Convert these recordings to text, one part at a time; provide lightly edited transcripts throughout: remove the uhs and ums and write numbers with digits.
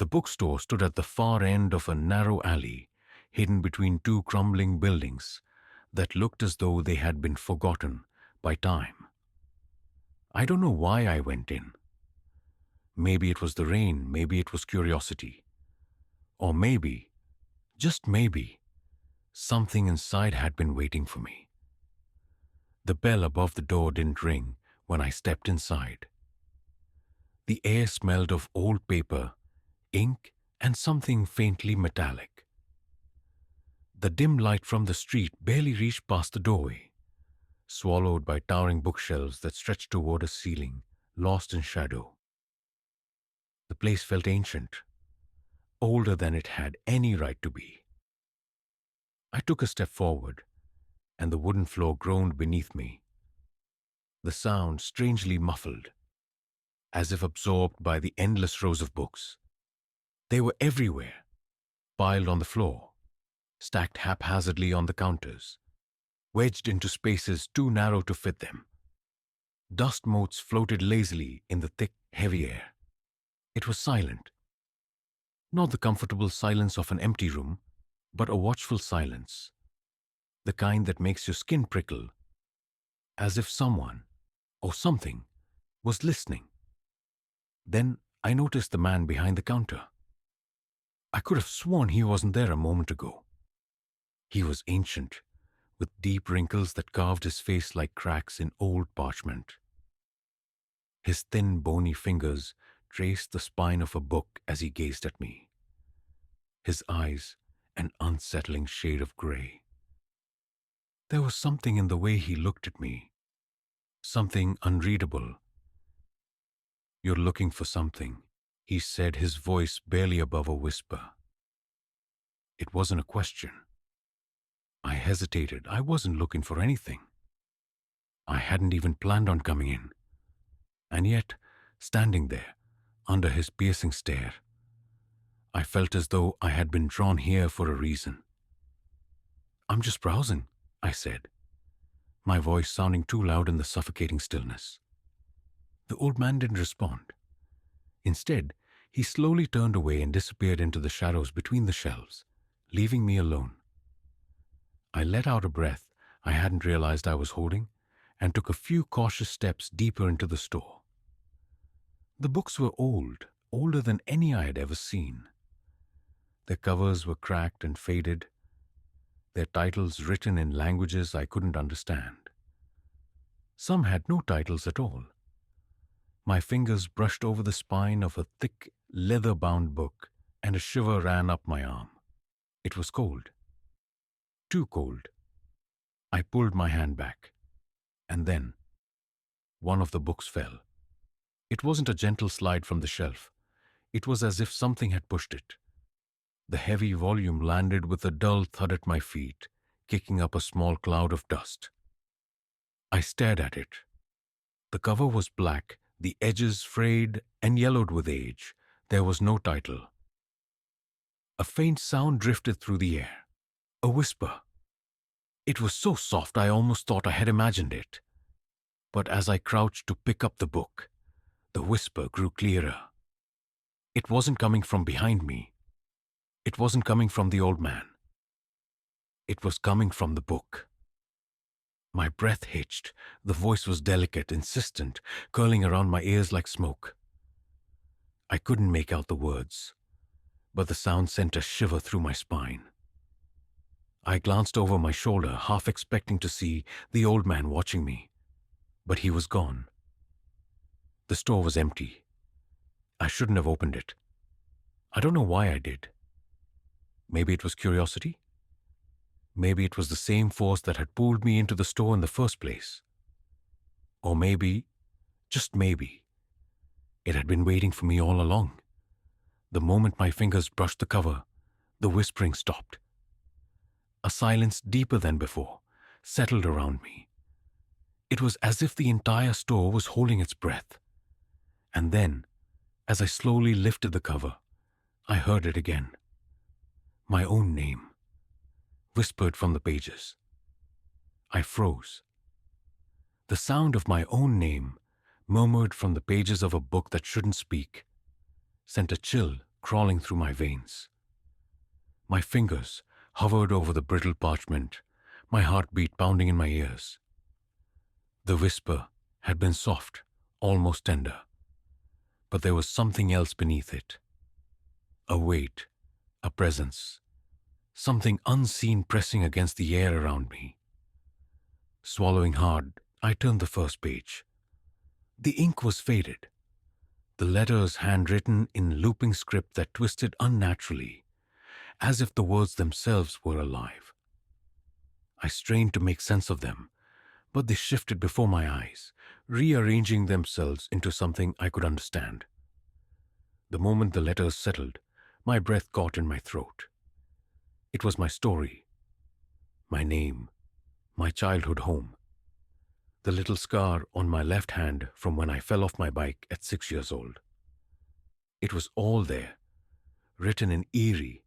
The bookstore stood at the far end of a narrow alley, hidden between two crumbling buildings that looked as though they had been forgotten by time. I don't know why I went in. Maybe it was the rain, maybe it was curiosity. Or maybe, just maybe, something inside had been waiting for me. The bell above the door didn't ring when I stepped inside. The air smelled of old paper, ink, and something faintly metallic. The dim light from the street barely reached past the doorway, swallowed by towering bookshelves that stretched toward a ceiling, lost in shadow. The place felt ancient, older than it had any right to be. I took a step forward, and the wooden floor groaned beneath me. The sound strangely muffled, as if absorbed by the endless rows of books. They were everywhere, piled on the floor, stacked haphazardly on the counters, wedged into spaces too narrow to fit them. Dust motes floated lazily in the thick, heavy air. It was silent. Not the comfortable silence of an empty room, but a watchful silence, the kind that makes your skin prickle, as if someone, or something, was listening. Then I noticed the man behind the counter. I could have sworn he wasn't there a moment ago. He was ancient, with deep wrinkles that carved his face like cracks in old parchment. His thin, bony fingers traced the spine of a book as he gazed at me. His eyes, an unsettling shade of gray. There was something in the way he looked at me, something unreadable. "You're looking for something," he said, his voice barely above a whisper. It wasn't a question. I hesitated. I wasn't looking for anything. I hadn't even planned on coming in. And yet, standing there, under his piercing stare, I felt as though I had been drawn here for a reason. "I'm just browsing," I said, my voice sounding too loud in the suffocating stillness. The old man didn't respond. Instead, he slowly turned away and disappeared into the shadows between the shelves, leaving me alone. I let out a breath I hadn't realized I was holding and took a few cautious steps deeper into the store. The books were old, older than any I had ever seen. Their covers were cracked and faded, their titles written in languages I couldn't understand. Some had no titles at all. My fingers brushed over the spine of a thick, leather-bound book, and a shiver ran up my arm. It was cold. Too cold. I pulled my hand back. And then, one of the books fell. It wasn't a gentle slide from the shelf. It was as if something had pushed it. The heavy volume landed with a dull thud at my feet, kicking up a small cloud of dust. I stared at it. The cover was black, the edges frayed and yellowed with age. There was no title. A faint sound drifted through the air. A whisper. It was so soft I almost thought I had imagined it. But as I crouched to pick up the book, the whisper grew clearer. It wasn't coming from behind me. It wasn't coming from the old man. It was coming from the book. My breath hitched. The voice was delicate, insistent, curling around my ears like smoke. I couldn't make out the words, but the sound sent a shiver through my spine. I glanced over my shoulder, half expecting to see the old man watching me, but he was gone. The store was empty. I shouldn't have opened it. I don't know why I did. Maybe it was curiosity? Maybe it was the same force that had pulled me into the store in the first place. Or maybe, just maybe, it had been waiting for me all along. The moment my fingers brushed the cover, the whispering stopped. A silence deeper than before settled around me. It was as if the entire store was holding its breath. And then, as I slowly lifted the cover, I heard it again. My own name, whispered from the pages. I froze. The sound of my own name, murmured from the pages of a book that shouldn't speak, sent a chill crawling through my veins. My fingers hovered over the brittle parchment, my heartbeat pounding in my ears. The whisper had been soft, almost tender, but there was something else beneath it. A weight, a presence, something unseen pressing against the air around me. Swallowing hard, I turned the first page. The ink was faded, the letters handwritten in looping script that twisted unnaturally, as if the words themselves were alive. I strained to make sense of them, but they shifted before my eyes, rearranging themselves into something I could understand. The moment the letters settled, my breath caught in my throat. It was my story, my name, my childhood home. The little scar on my left hand from when I fell off my bike at 6 years old. It was all there, written in eerie,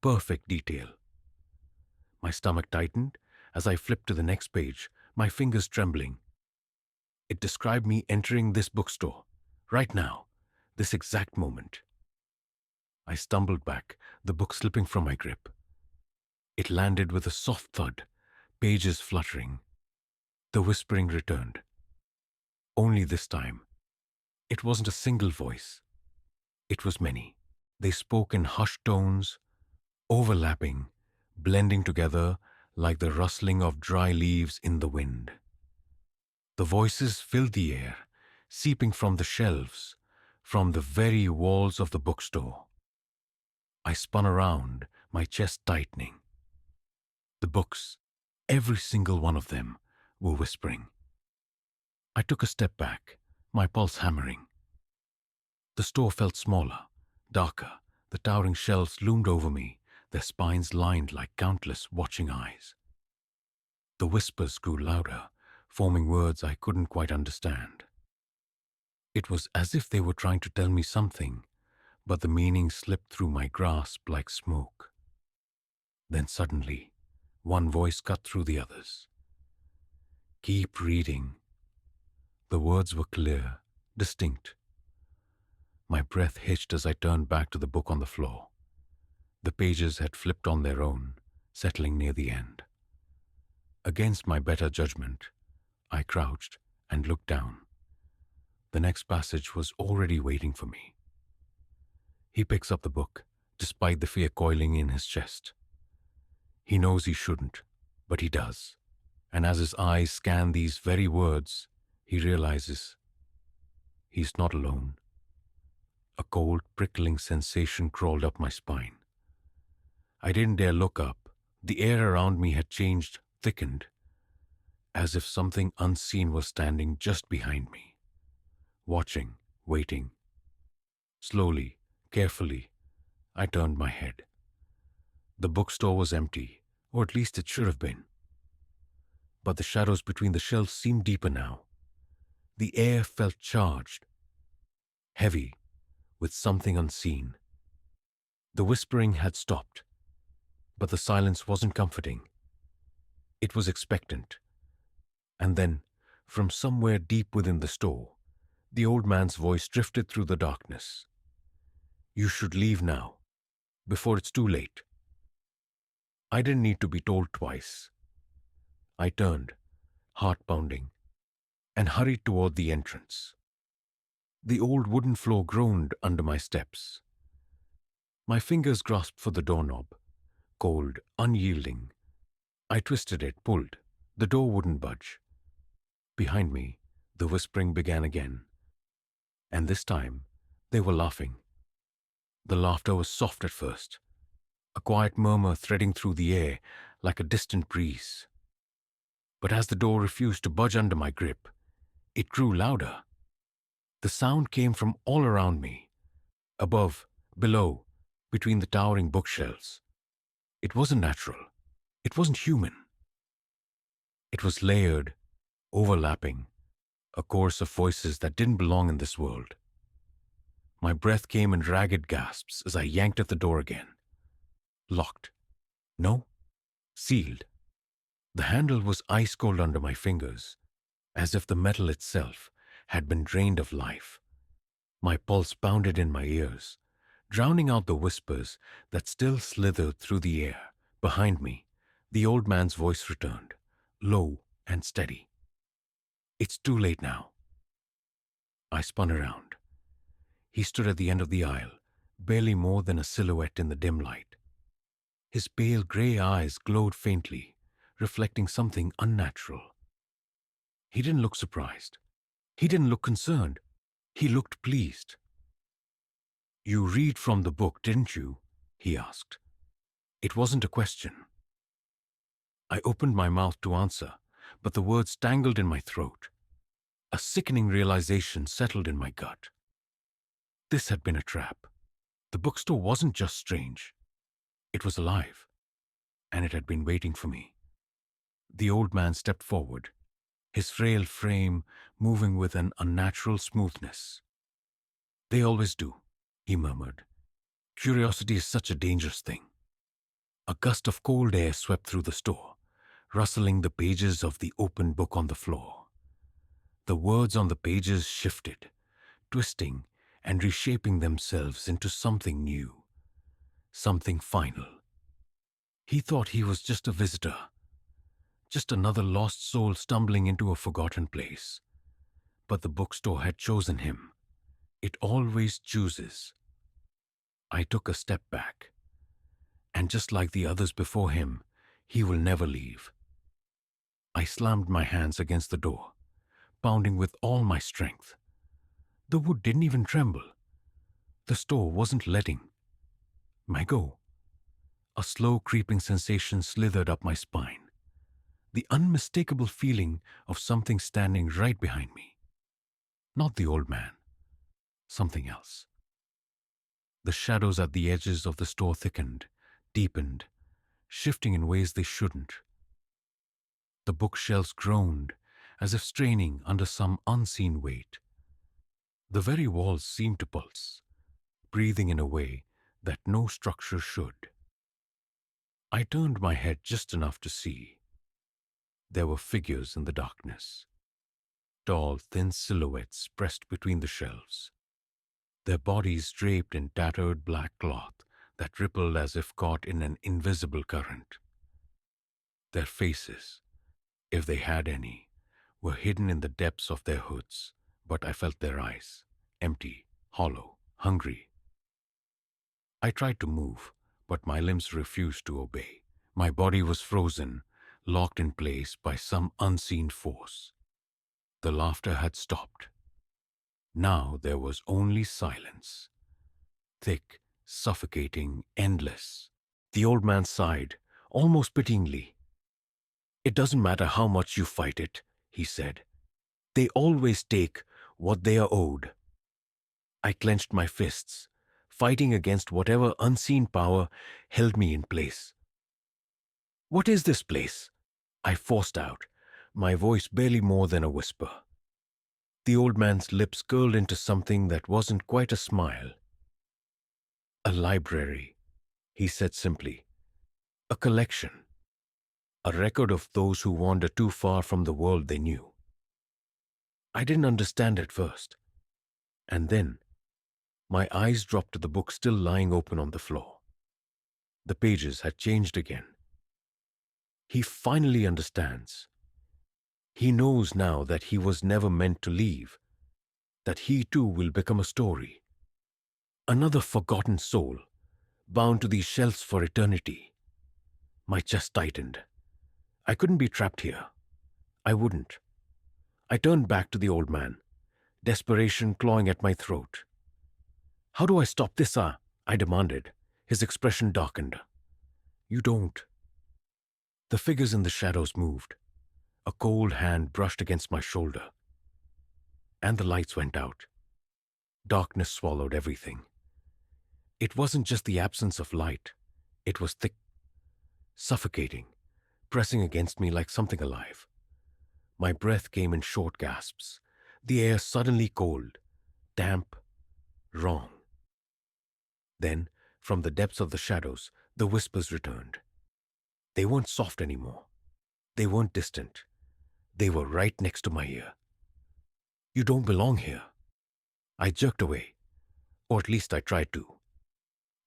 perfect detail. My stomach tightened as I flipped to the next page, my fingers trembling. It described me entering this bookstore, right now, this exact moment. I stumbled back, the book slipping from my grip. It landed with a soft thud, pages fluttering. The whispering returned. Only this time, it wasn't a single voice. It was many. They spoke in hushed tones, overlapping, blending together like the rustling of dry leaves in the wind. The voices filled the air, seeping from the shelves, from the very walls of the bookstore. I spun around, my chest tightening. The books, every single one of them, were whispering. I took a step back, my pulse hammering. The store felt smaller, darker. The towering shelves loomed over me, their spines lined like countless watching eyes. The whispers grew louder, forming words I couldn't quite understand. It was as if they were trying to tell me something, but the meaning slipped through my grasp like smoke. Then suddenly, one voice cut through the others. "Keep reading." The words were clear, distinct. My breath hitched as I turned back to the book on the floor. The pages had flipped on their own, settling near the end. Against my better judgment, I crouched and looked down. The next passage was already waiting for me. He picks up the book, despite the fear coiling in his chest. He knows he shouldn't, but he does. And as his eyes scan these very words, he realizes he's not alone. A cold, prickling sensation crawled up my spine. I didn't dare look up. The air around me had changed, thickened, as if something unseen was standing just behind me, watching, waiting. Slowly, carefully, I turned my head. The bookstore was empty, or at least it should have been. But the shadows between the shelves seemed deeper now. The air felt charged, heavy, with something unseen. The whispering had stopped, but the silence wasn't comforting. It was expectant. And then, from somewhere deep within the store, the old man's voice drifted through the darkness. "You should leave now, before it's too late." I didn't need to be told twice. I turned, heart pounding, and hurried toward the entrance. The old wooden floor groaned under my steps. My fingers grasped for the doorknob, cold, unyielding. I twisted it, pulled. The door wouldn't budge. Behind me, the whispering began again. And this time, they were laughing. The laughter was soft at first, a quiet murmur threading through the air like a distant breeze. But as the door refused to budge under my grip, it grew louder. The sound came from all around me, above, below, between the towering bookshelves. It wasn't natural. It wasn't human. It was layered, overlapping, a chorus of voices that didn't belong in this world. My breath came in ragged gasps as I yanked at the door again. Locked. No, sealed. The handle was ice-cold under my fingers, as if the metal itself had been drained of life. My pulse pounded in my ears, drowning out the whispers that still slithered through the air. Behind me, the old man's voice returned, low and steady. It's too late now. I spun around. He stood at the end of the aisle, barely more than a silhouette in the dim light. His pale grey eyes glowed faintly, reflecting something unnatural. He didn't look surprised. He didn't look concerned. He looked pleased. You read from the book, didn't you? He asked. It wasn't a question. I opened my mouth to answer, but the words tangled in my throat. A sickening realization settled in my gut. This had been a trap. The bookstore wasn't just strange. It was alive, and it had been waiting for me. The old man stepped forward, his frail frame moving with an unnatural smoothness. They always do, he murmured. Curiosity is such a dangerous thing. A gust of cold air swept through the store, rustling the pages of the open book on the floor. The words on the pages shifted, twisting and reshaping themselves into something new, something final. He thought he was just a visitor, just another lost soul stumbling into a forgotten place. But the bookstore had chosen him. It always chooses. I took a step back, and just like the others before him, he will never leave. I slammed my hands against the door, pounding with all my strength. The wood didn't even tremble. The store wasn't letting me go. A slow creeping sensation slithered up my spine, the unmistakable feeling of something standing right behind me. Not the old man, something else. The shadows at the edges of the store thickened, deepened, shifting in ways they shouldn't. The bookshelves groaned, as if straining under some unseen weight. The very walls seemed to pulse, breathing in a way that no structure should. I turned my head just enough to see. There were figures in the darkness, tall, thin silhouettes pressed between the shelves, their bodies draped in tattered black cloth that rippled as if caught in an invisible current. Their faces, if they had any, were hidden in the depths of their hoods, but I felt their eyes, empty, hollow, hungry. I tried to move, but my limbs refused to obey. My body was frozen, locked in place by some unseen force. The laughter had stopped. Now there was only silence. Thick, suffocating, endless. The old man sighed, almost pityingly. It doesn't matter how much you fight it, he said. They always take what they are owed. I clenched my fists, fighting against whatever unseen power held me in place. What is this place? I forced out, my voice barely more than a whisper. The old man's lips curled into something that wasn't quite a smile. A library, he said simply. A collection. A record of those who wander too far from the world they knew. I didn't understand at first. And then, my eyes dropped to the book still lying open on the floor. The pages had changed again. He finally understands. He knows now that he was never meant to leave, that he too will become a story. Another forgotten soul, bound to these shelves for eternity. My chest tightened. I couldn't be trapped here. I wouldn't. I turned back to the old man, desperation clawing at my throat. How do I stop this, I demanded. His expression darkened. You don't. The figures in the shadows moved. A cold hand brushed against my shoulder. And the lights went out. Darkness swallowed everything. It wasn't just the absence of light. It was thick, suffocating, pressing against me like something alive. My breath came in short gasps, the air suddenly cold, damp, wrong. Then, from the depths of the shadows, the whispers returned. They weren't soft anymore. They weren't distant. They were right next to my ear. You don't belong here. I jerked away, or at least I tried to.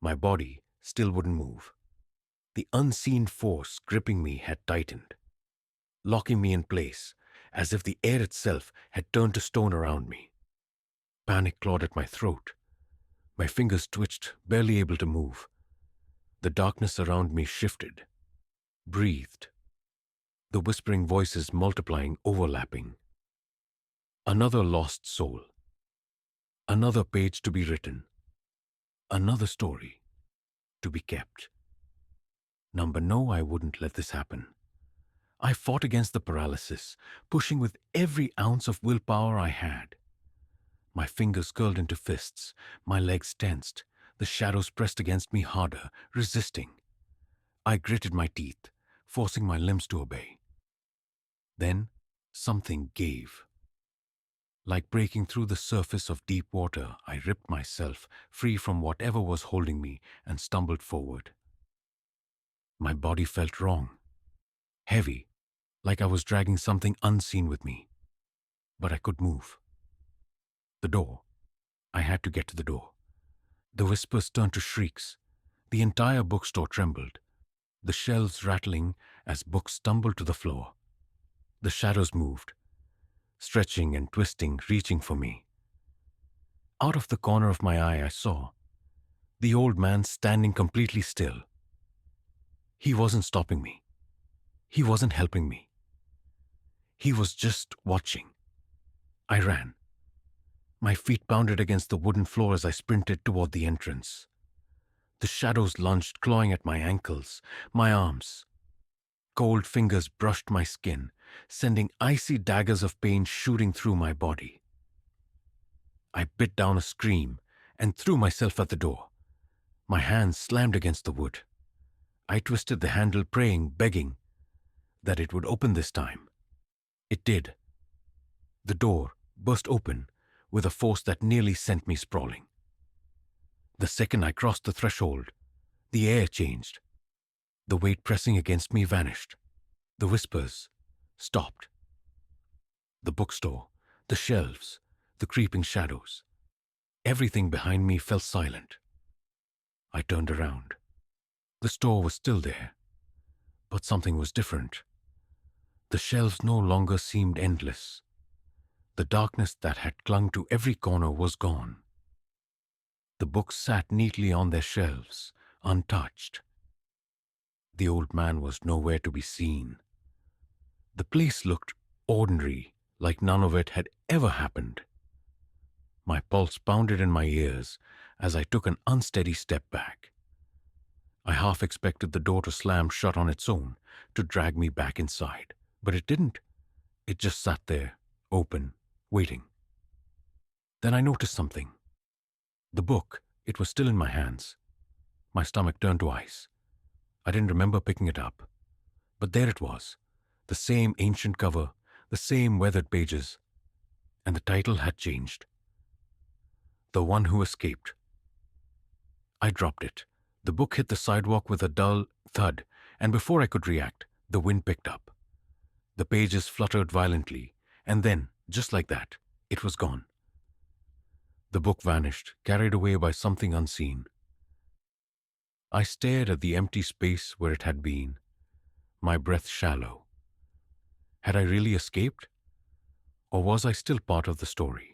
My body still wouldn't move. The unseen force gripping me had tightened, locking me in place, as if the air itself had turned to stone around me. Panic clawed at my throat. My fingers twitched, barely able to move. The darkness around me shifted, breathed, the whispering voices multiplying, overlapping. Another lost soul. Another page to be written. Another story to be kept. Number no, I wouldn't let this happen. I fought against the paralysis, pushing with every ounce of willpower I had. My fingers curled into fists, my legs tensed, the shadows pressed against me harder, resisting. I gritted my teeth, forcing my limbs to obey. Then, something gave. Like breaking through the surface of deep water, I ripped myself free from whatever was holding me and stumbled forward. My body felt wrong, heavy, like I was dragging something unseen with me. But I could move. The door. I had to get to the door. The whispers turned to shrieks. The entire bookstore trembled, the shelves rattling as books tumbled to the floor. The shadows moved, stretching and twisting, reaching for me. Out of the corner of my eye, I saw the old man standing completely still. He wasn't stopping me. He wasn't helping me. He was just watching. I ran. My feet pounded against the wooden floor as I sprinted toward the entrance. The shadows lunged, clawing at my ankles, my arms. Cold fingers brushed my skin, sending icy daggers of pain shooting through my body. I bit down a scream and threw myself at the door. My hands slammed against the wood. I twisted the handle, praying, begging that it would open this time. It did. The door burst open with a force that nearly sent me sprawling. The second I crossed the threshold, the air changed. The weight pressing against me vanished. The whispers stopped. The bookstore, the shelves, the creeping shadows. Everything behind me fell silent. I turned around. The store was still there, but something was different. The shelves no longer seemed endless. The darkness that had clung to every corner was gone. The books sat neatly on their shelves, untouched. The old man was nowhere to be seen. The place looked ordinary, like none of it had ever happened. My pulse pounded in my ears as I took an unsteady step back. I half expected the door to slam shut on its own, to drag me back inside, but it didn't. It just sat there, open, waiting. Then I noticed something. The book, it was still in my hands. My stomach turned to ice. I didn't remember picking it up. But there it was, the same ancient cover, the same weathered pages, and the title had changed. The One Who Escaped. I dropped it. The book hit the sidewalk with a dull thud, and before I could react, the wind picked up. The pages fluttered violently, and then, just like that, it was gone. The book vanished, carried away by something unseen. I stared at the empty space where it had been, my breath shallow. Had I really escaped? Or was I still part of the story?